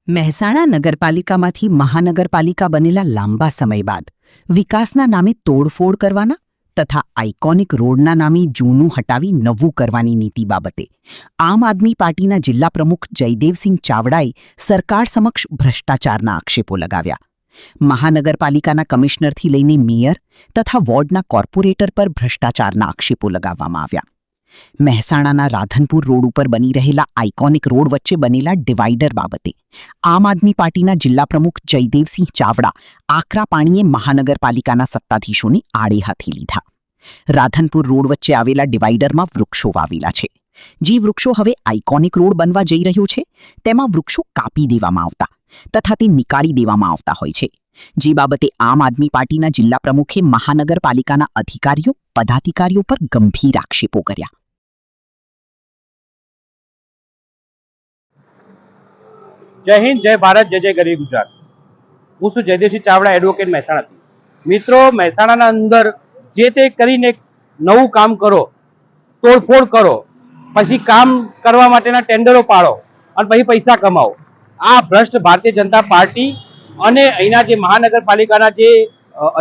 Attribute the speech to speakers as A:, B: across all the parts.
A: મહેસાણા નગરપાલિકામાંથી મહાનગરપાલિકા બનેલા લાંબા સમય બાદ વિકાસના નામે તોડફોડ કરવાના તથા આઇકોનિક રોડના નામે જૂનું હટાવી નવું કરવાની નીતિ બાબતે આમ આદમી પાર્ટીના જિલ્લા પ્રમુખ જયદેવસિંહ ચાવડાએ સરકાર સમક્ષ ભ્રષ્ટાચારના આક્ષેપો લગાવ્યા. મહાનગરપાલિકાના કમિશનરથી લઈને મેયર તથા વોર્ડના કોર્પોરેટર પર ભ્રષ્ટાચારના આક્ષેપો લગાવવામાં આવ્યા. મહેસાણાના રાધનપુર રોડ ઉપર બની રહેલા આઇકોનિક રોડ વચ્ચે બનેલા ડિવાઇડર બાબતે આમ આદમી પાર્ટીના જિલ્લા પ્રમુખ જયદેવસિંહ ચાવડા આકરા પાણીએ મહાનગરપાલિકાના સત્તાધીશોને આડે હાથી લીધા. રાધનપુર રોડ વચ્ચે આવેલા ડિવાઇડરમાં વૃક્ષો વાવેલા છે. જે વૃક્ષો હવે આઇકોનિક રોડ બનવા જઈ રહ્યો છે તેમાં વૃક્ષો કાપી દેવામાં આવતા તથા તે નીકાળી દેવામાં આવતા હોય છે. જે બાબતે આમ આદમી પાર્ટીના જિલ્લા પ્રમુખે મહાનગરપાલિકાના અધિકારીઓ પદાધિકારીઓ પર ગંભીર આક્ષેપો કર્યા.
B: જય હિન્દ, જય ભારત, જય જય ગરીબ ગુજરાત. હું છું જયદેવસિંહ ચાવડા, એડવોકેટ મહેસાણાથી. મિત્રો, મહેસાણાના અંદર જે તે કરીને નવું કામ કરો, તોડફોડ કરો, પછી કામ કરવા માટેના ટેન્ડરો પાડો અને પછી પૈસા કમાઓ. આ ભ્રષ્ટ ભારતીય જનતા પાર્ટી અને અહીંના જે મહાનગરપાલિકાના જે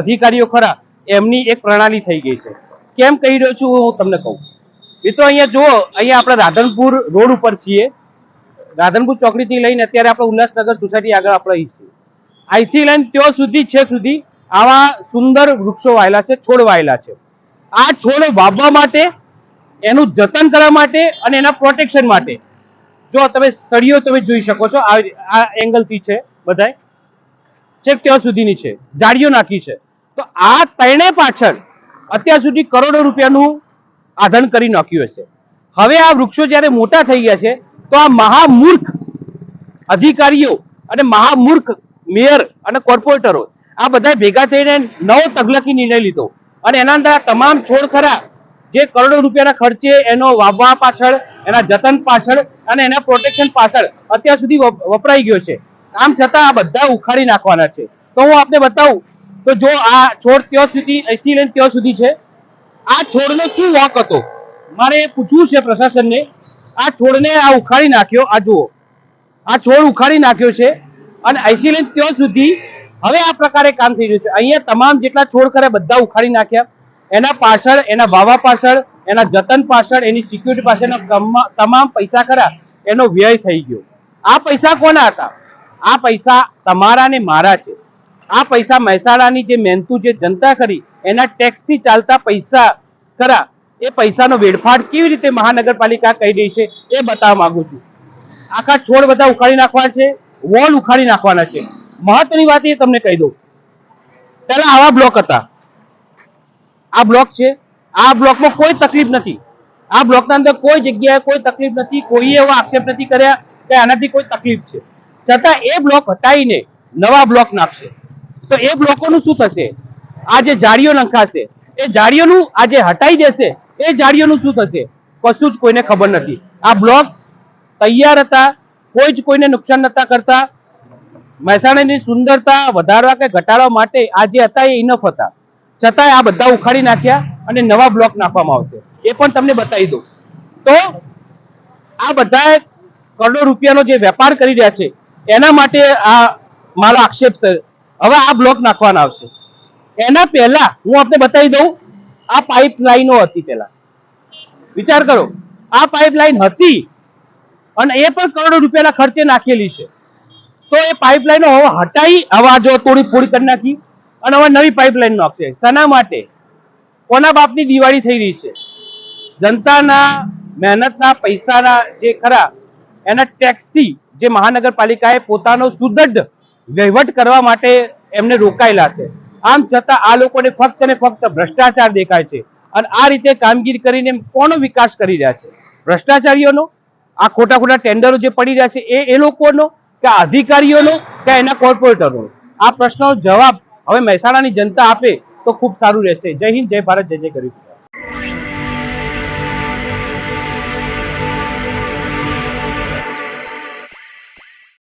B: અધિકારીઓ ખરા એમની એક પ્રણાલી થઈ ગઈ છે. કેમ કહી રહ્યો છું હું તમને કહું. મિત્રો, અહીંયા જુઓ, અહીંયા આપણે રાધનપુર રોડ ઉપર છીએ. રાધનપુર ચોકડીથી લઈને અત્યારે આપણે ઉલ્લાસનગર સોસાયટી આગળ આપણે અહીં છીએ. અહીંથી લઈને ત્યાં સુધી છેક સુધી આવા સુંદર વૃક્ષો વાયેલા છે, છોડ વાયેલા છે. આ છોડ વાવવા માટે, એનું જતન કરવા માટે અને એના પ્રોટેક્શન માટે જો તમે સળીઓ તમે જોઈ શકો છો, આ એંગલથી છે, બધાય છેક ત્યાં સુધીની છે, જાળીઓ નાખી છે. તો આ ત્રણે પાછળ અત્યાર સુધી કરોડો રૂપિયાનું આધન કરી નાખ્યું હશે. હવે આ વૃક્ષો જ્યારે મોટા થઈ ગયા છે તો આ મહામૂર્ખ અધિકારીઓ અને મહામૂર્ખ મેયર અને કોર્પોરેટરો આ બધા ભેગા થઈને નવો તગલકી નિર્ણય લીધો અને એના અંદર તમામ છોડ ખરા જે કરોડો રૂપિયાના ખર્ચે એનો વાવવા પાછળ, એના જતન પાછળ અને એના પ્રોટેક્શન પાછળ અત્યાર સુધી વપરાઈ ગયો છે. આમ છતાં આ બધા ઉખાડી નાખવાના છે. તો હું આપને બતાવું તો જો આ છોડ ત્યાં સુધી, અહીંથી લઈને ત્યાં સુધી છે. આ છોડનો શું વાંક હતો મારે પૂછવું છે પ્રશાસનને. આ છોડને આ ઉખાડી નાખ્યો. આ જુઓ, આ છોડ ઉખાડી નાખ્યો છે અને અહીંથી લઈને ત્યાં સુધી હવે આ પ્રકારે કામ થઈ રહ્યું છે. અહીંયા તમામ જેટલા છોડ ખરા બધા ઉખાડી નાખ્યા. એના પાછળ, એના વાવા પાછળ, એના જતન પાછળ, એની સિક્યુરિટી પાછળના તમામ પૈસા ખરા એનો વ્યય થઈ ગયો. આ પૈસા કોના હતા? આ પૈસા તમારા ને મારા છે. આ પૈસા મહેસાણાની જે મહેનતુ જે જનતા ખરી એના ટેક્સથી ચાલતા પૈસા ખરા એ પૈસાનો વેડફાટ કેવી રીતે મહાનગરપાલિકા કહી રહી છે એ બતાવવા માંગુ છું. આખા છોડ બધા ઉખાડી નાખવાના છે, વોલ ઉખાડી નાખવાના છે. મહત્વની વાત એ તમને કહી દઉં, પહેલા આવા બ્લોક હતા. આ બ્લોક છે, આ બ્લોકમાં કોઈ તકલીફ નથી. આ બ્લોકના અંદર કોઈ જગ્યાએ કોઈ તકલીફ નથી. કોઈએ એવો આક્ષેપ નથી કર્યા કે આનાથી કોઈ તકલીફ છે. છતાં એ બ્લોક હટાવીને નવા બ્લોક નાખશે તો એ બ્લોકોનું શું થશે? આ જે જાળીઓ નંખાશે એ જાળીઓનું, આ જે હટાઈ દેશે એ જાળીઓનું શું થશે? કશું જ કોઈને ખબર નથી. આ બ્લોક તૈયાર હતા, કોઈ જ કોઈને નુકસાન નતા કરતા. મહેસાણાની સુંદરતા વધારવા કે ઘટાડવા માટે આ જે હતા એ ઇનફ હતા. છતાંય આ બધા ઉખાડી નાખ્યા અને નવા બ્લોક નાખવામાં આવશે. એ પણ તમને બતાવી દઉં. તો આ બધા કરોડો રૂપિયાનો જે વેપાર કરી રહ્યા છે એના માટે આ મારો આક્ષેપ છે. હવે આ બ્લોક નાખવાના આવશે. એના પહેલા હું આપને બતાવી દઉં, આ પાઇપ લાઈનો હતી પહેલા. વિચાર કરો, આ પાઇપલાઇન હતી અને એ પણ કરોડો રૂપિયાના ખર્ચે નાખેલી છે. તો એ પાઇપલાઇનો હવે હટાઈ, હવે જો તોડી ફોડી કરી નાખી અને હવે નવી પાઇપલાઇન નાખશે. શાના માટે? કોના બાપની દિવાળી થઈ રહી છે? જનતાના મહેનતના પૈસાના જે ખરા એના ટેક્સથી જે મહાનગરપાલિકાએ પોતાનો સુદૃઢ વહીવટ કરવા માટે એમને રોકાયેલા છે. આમ છતાં આ લોકોને ફક્ત ને ફક્ત ભ્રષ્ટાચાર દેખાય છે અને આ રીતે કામગીરી કરીને કોનો વિકાસ કરી રહ્યા છે? ભ્રષ્ટાચારીઓનો? આ ખોટા ખોટા ટેન્ડરો જે પડી રહ્યા છે એ લોકોનો કે અધિકારીઓનો કે એના કોર્પોરેટરનો? આ પ્રશ્નનો જવાબ હવે મહેસાણાની જનતા આપે તો ખૂબ સારું રહેશે. જય હિન્દ, જય ભારત, જય જય ગરીબ.